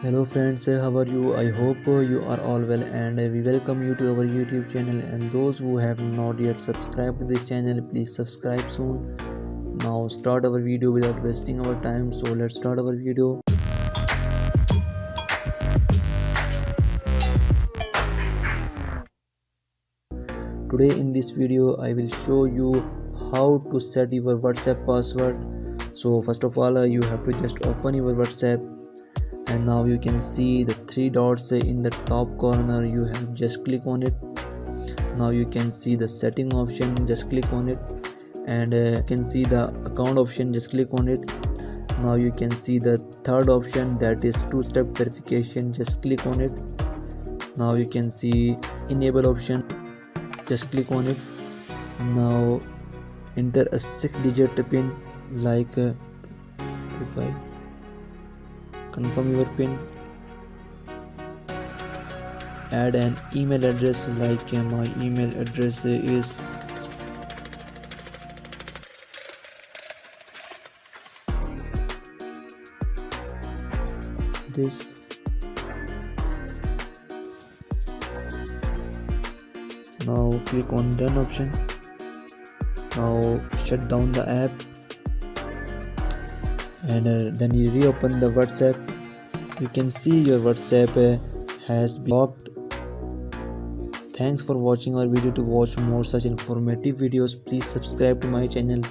Hello friends, how are you? I hope you are all well, and we welcome you to our YouTube channel. And those who have not yet subscribed to this channel, please subscribe soon. Now start our video without wasting our time. So let's start our video. Today in this video I will show you how to set your WhatsApp password. So first of all you have to just open your WhatsApp, and now you can see the three dots in the top corner. You have just click on it. Now you can see the setting option, just click on it, and you can see the account option, just click on it. Now you can see the third option, that is two-step verification, just click on it. Now you can see enable option, just click on it. Now enter a 6-digit pin like 25. Confirm your pin. Add an email address like my email address is this. Now click on done option. Now shut down the app, and then you reopen the WhatsApp. You can see your WhatsApp has been locked. Thanks for watching our video. To watch more such informative videos, please subscribe to my channel.